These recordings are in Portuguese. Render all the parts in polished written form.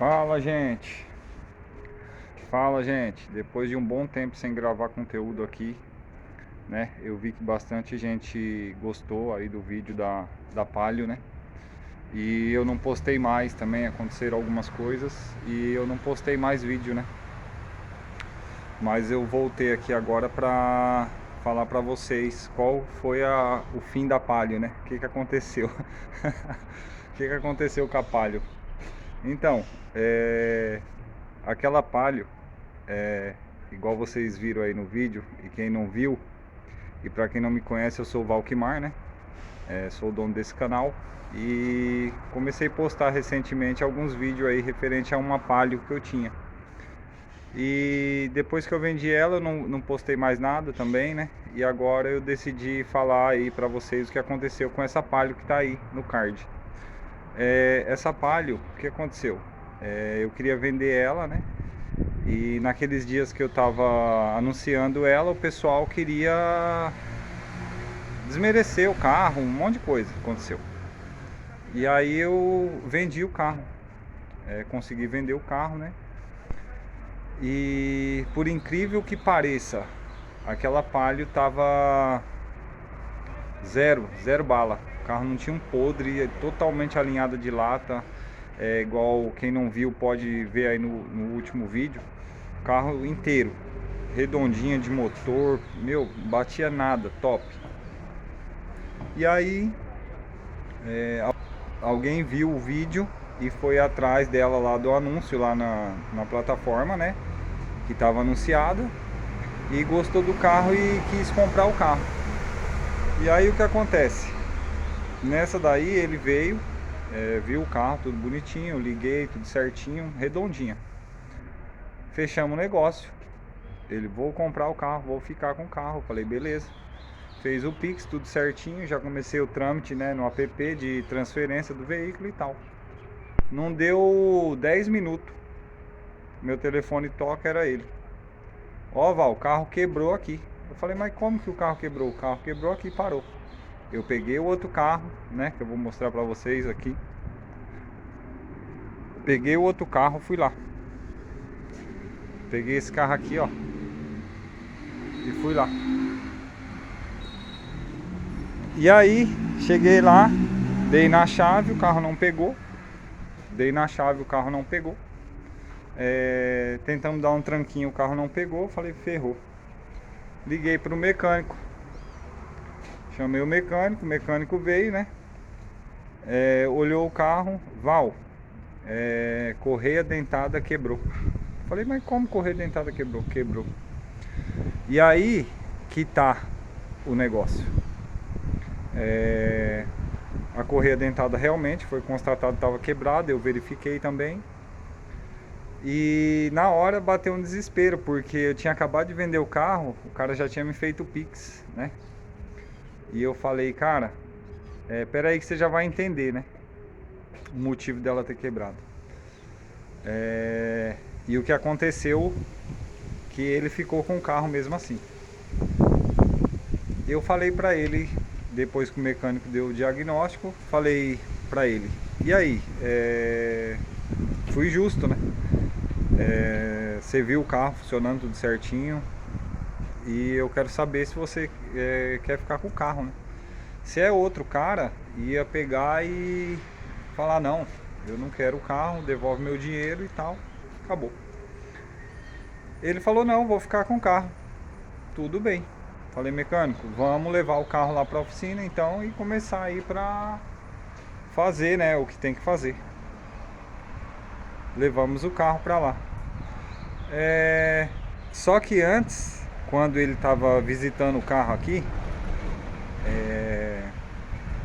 Fala, gente. Fala, gente. Depois de um bom tempo sem gravar conteúdo aqui, né? Eu vi que bastante gente gostou aí do vídeo da Palio, né? E eu não postei mais também, aconteceram algumas coisas e eu não postei mais vídeo, né? Mas eu voltei aqui agora pra falar pra vocês qual foi o fim da Palio, né? O que que aconteceu? O que que aconteceu com a Palio? Então, aquela Palio, igual vocês viram aí no vídeo, e quem não viu, e para quem não me conhece, eu sou o Valquimar, né? Sou o dono desse canal e comecei a postar recentemente alguns vídeos aí referente a uma Palio que eu tinha. E depois que eu vendi ela, eu não postei mais nada também, né? E agora eu decidi falar aí pra vocês o que aconteceu com essa Palio que tá aí no card. Essa Palio, o que aconteceu? Eu queria vender ela, né? E naqueles dias que eu tava anunciando ela, o pessoal queria desmerecer o carro, um monte de coisa aconteceu. E aí eu vendi o carro, consegui vender o carro, né? E por incrível que pareça, aquela Palio tava zero bala. O carro não tinha um podre, totalmente alinhado de lata. Igual quem não viu pode ver aí no último vídeo. O carro inteiro, redondinha de motor, meu, batia nada, top. E aí alguém viu o vídeo e foi atrás dela lá do anúncio lá na plataforma, né? Que estava anunciada, e gostou do carro e quis comprar o carro. E aí o que acontece? Nessa daí ele veio, viu o carro tudo bonitinho, liguei tudo certinho, redondinha. Fechamos o negócio. Ele, vou comprar o carro, vou ficar com o carro. Eu falei, beleza. Fez o Pix, tudo certinho, já comecei o trâmite, né, no app de transferência do veículo e tal. Não deu 10 minutos, meu telefone toca, era ele. Ó, Val, o carro quebrou aqui. Eu falei, mas como que o carro quebrou? O carro quebrou aqui e parou. Eu peguei o outro carro, né, que eu vou mostrar pra vocês aqui. Peguei o outro carro, fui lá. Peguei esse carro aqui, ó, e fui lá. E aí, cheguei lá, dei na chave, o carro não pegou. Dei na chave, o carro não pegou. Tentamos dar um tranquinho, o carro não pegou. Falei, ferrou. Liguei pro mecânico. Chamei o mecânico veio, né? Olhou o carro, Val, correia dentada quebrou. Falei, mas como correia dentada quebrou? Quebrou. E aí que tá o negócio. A correia dentada realmente foi constatado que estava quebrada, eu verifiquei também. E na hora bateu um desespero, porque eu tinha acabado de vender o carro, o cara já tinha me feito o Pix, né? E eu falei, cara, pera aí que você já vai entender, né? O motivo dela ter quebrado. E o que aconteceu, que ele ficou com o carro mesmo assim. Eu falei pra ele, depois que o mecânico deu o diagnóstico, falei pra ele, e aí? Fui justo, né? Você viu o carro funcionando tudo certinho, e eu quero saber se você quer ficar com o carro, né? Se é outro cara, ia pegar e falar, não, eu não quero o carro, devolve meu dinheiro e tal, acabou. Ele falou, não, vou ficar com o carro. Tudo bem. Falei, mecânico, vamos levar o carro lá pra oficina então e começar aí pra fazer, né, o que tem que fazer. Levamos o carro pra lá. Só que antes, quando ele tava visitando o carro aqui,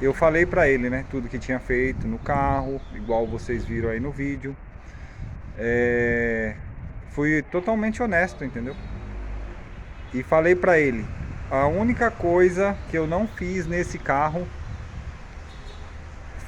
eu falei pra ele, né, tudo que tinha feito no carro, igual vocês viram aí no vídeo. Fui totalmente honesto, entendeu? E falei pra ele, a única coisa que eu não fiz nesse carro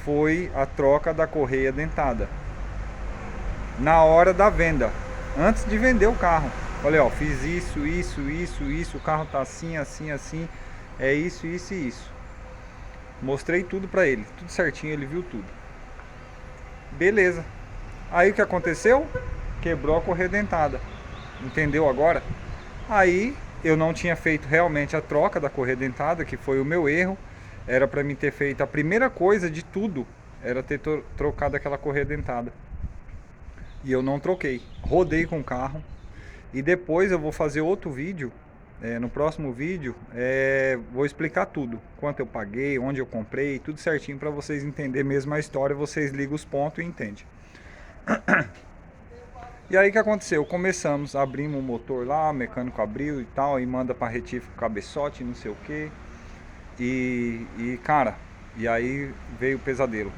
foi a troca da correia dentada. Na hora da venda, antes de vender o carro. Falei, ó, fiz isso, o carro tá assim, assim, é isso e isso. Mostrei tudo pra ele, tudo certinho, ele viu tudo. Beleza. Aí o que aconteceu? Quebrou a correia dentada. Entendeu agora? Aí eu não tinha feito realmente a troca da correia dentada, que foi o meu erro. Era para mim ter feito a primeira coisa de tudo, era ter trocado aquela correia dentada. E eu não troquei. Rodei com o carro. E depois eu vou fazer outro vídeo. No próximo vídeo vou explicar tudo. Quanto eu paguei, onde eu comprei, tudo certinho para vocês entenderem mesmo a história. Vocês ligam os pontos e entendem. E aí o que aconteceu? Começamos, abrimos o motor lá, o mecânico abriu e tal, e manda para retífico cabeçote, não sei o que. Cara, e aí veio o pesadelo.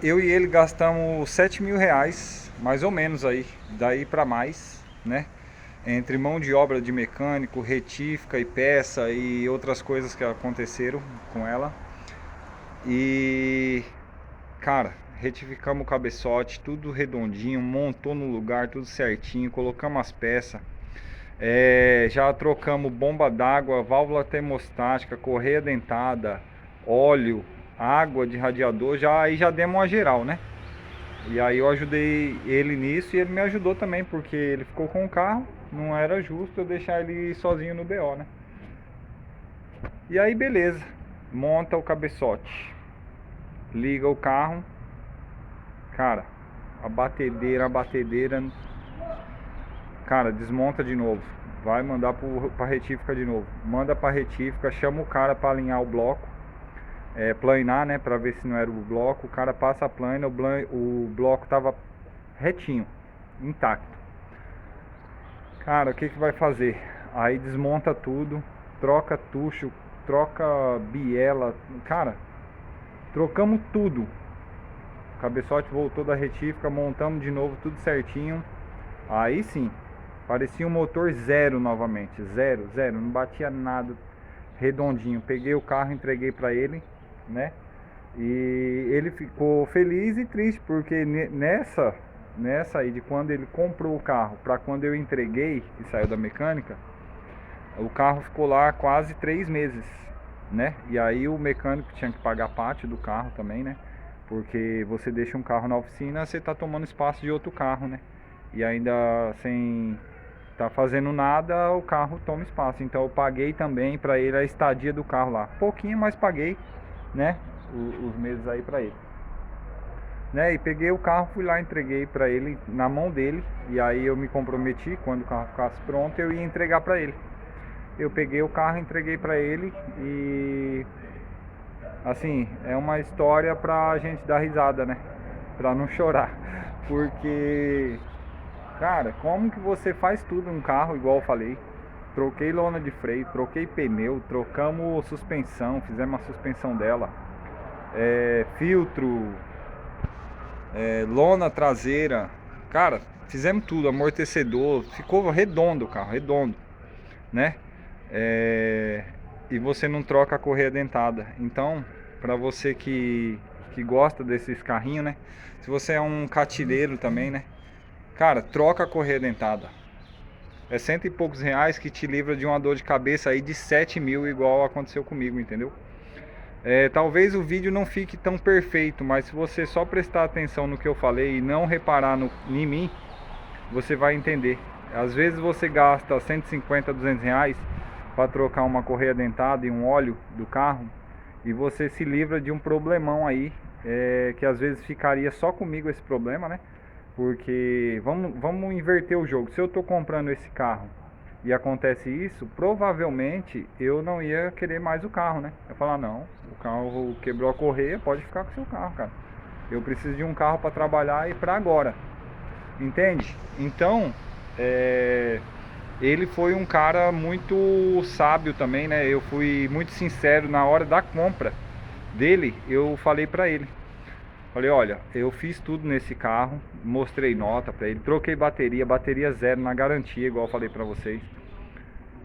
Eu e ele gastamos 7 mil reais, mais ou menos aí, daí para mais, né? Entre mão de obra de mecânico, retífica e peça e outras coisas que aconteceram com ela. E, cara, retificamos o cabeçote, tudo redondinho, montou no lugar, tudo certinho, colocamos as peças. Já trocamos bomba d'água, válvula termostática, correia dentada, óleo, água de radiador, aí já demos uma geral, né? E aí eu ajudei ele nisso e ele me ajudou também, porque ele ficou com o carro, não era justo eu deixar ele sozinho no BO, né? E aí beleza, monta o cabeçote, liga o carro, cara, a batedeira, cara, desmonta de novo, vai mandar pra retífica de novo, manda pra retífica, chama o cara pra alinhar o bloco, planar, né, pra ver se não era o bloco. O cara passa a plana, o bloco tava retinho, intacto. Cara, o que vai fazer? Aí desmonta tudo, troca tucho, troca biela, cara, trocamos tudo. O cabeçote voltou da retífica, montamos de novo tudo certinho. Aí sim, parecia um motor zero novamente, zero, não batia nada, redondinho. Peguei o carro, entreguei pra ele, né? E ele ficou feliz e triste, porque nessa aí de quando ele comprou o carro para quando eu entreguei e saiu da mecânica, o carro ficou lá quase 3 meses, né? E aí o mecânico tinha que pagar parte do carro também, né? Porque você deixa um carro na oficina, você tá tomando espaço de outro carro, né? E ainda sem tá fazendo nada, o carro toma espaço. Então eu paguei também para ele a estadia do carro lá, pouquinho, mas paguei, né, os meses aí pra ele, né? E peguei o carro, fui lá, entreguei pra ele na mão dele. E aí eu me comprometi, quando o carro ficasse pronto, eu ia entregar pra ele. Eu peguei o carro, entreguei pra ele. E assim, é uma história pra gente dar risada, né, pra não chorar. Porque, cara, como que você faz tudo num carro, igual eu falei? Troquei lona de freio, troquei pneu, trocamos suspensão, fizemos a suspensão dela, filtro, lona traseira, cara, fizemos tudo, amortecedor, ficou redondo o carro, redondo, né? E você não troca a correia dentada. Então, para você que gosta desses carrinhos, né? Se você é um catileiro também, né? Cara, troca a correia dentada. É 100 e poucos reais que te livra de uma dor de cabeça aí de 7 mil, igual aconteceu comigo, entendeu? Talvez o vídeo não fique tão perfeito, mas se você só prestar atenção no que eu falei e não reparar em mim, você vai entender. Às vezes você gasta 150, 200 reais para trocar uma correia dentada e um óleo do carro, e você se livra de um problemão aí, que às vezes ficaria só comigo esse problema, né? Porque vamos inverter o jogo. Se eu tô comprando esse carro e acontece isso, provavelmente eu não ia querer mais o carro, né? Eu ia falar, não, o carro quebrou a correia, pode ficar com o seu carro, cara. Eu preciso de um carro para trabalhar e para agora. Entende? Então, ele foi um cara muito sábio também, né? Eu fui muito sincero na hora da compra dele. Eu falei pra ele, falei, olha, eu fiz tudo nesse carro, mostrei nota pra ele, troquei bateria zero na garantia, igual eu falei pra vocês.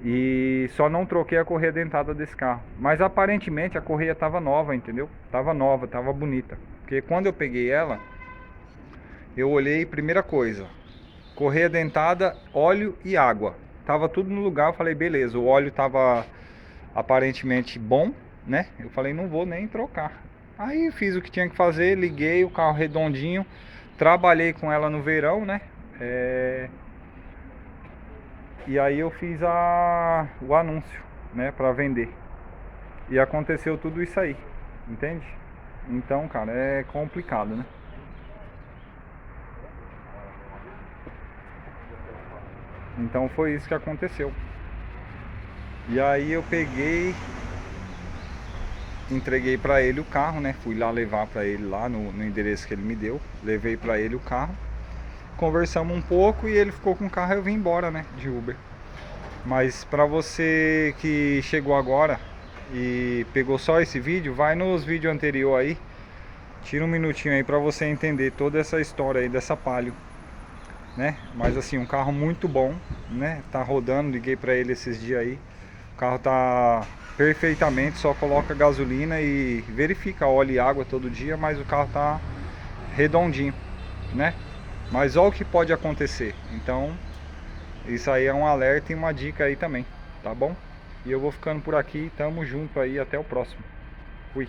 E só não troquei a correia dentada desse carro. Mas aparentemente a correia tava nova, entendeu? Tava nova, tava bonita. Porque quando eu peguei ela, eu olhei, primeira coisa, correia dentada, óleo e água. Tava tudo no lugar, eu falei, beleza, o óleo tava aparentemente bom, né? Eu falei, não vou nem trocar. Aí fiz o que tinha que fazer, liguei o carro redondinho, trabalhei com ela no verão, né? E aí eu fiz o anúncio, né, pra vender. E aconteceu tudo isso aí, entende? Então, cara, é complicado, né? Então foi isso que aconteceu. E aí eu peguei, entreguei pra ele o carro, né? Fui lá levar pra ele lá no endereço que ele me deu. Levei pra ele o carro. Conversamos um pouco e ele ficou com o carro e eu vim embora, né? De Uber. Mas pra você que chegou agora e pegou só esse vídeo, vai nos vídeos anteriores aí. Tira um minutinho aí pra você entender toda essa história aí dessa Palio, né? Mas assim, um carro muito bom, né? Tá rodando, liguei pra ele esses dias aí. O carro tá perfeitamente, só coloca gasolina e verifica óleo e água todo dia, mas o carro tá redondinho, né? Mas olha o que pode acontecer. Então, isso aí é um alerta e uma dica aí também, tá bom? E eu vou ficando por aqui, tamo junto aí, até o próximo. Fui.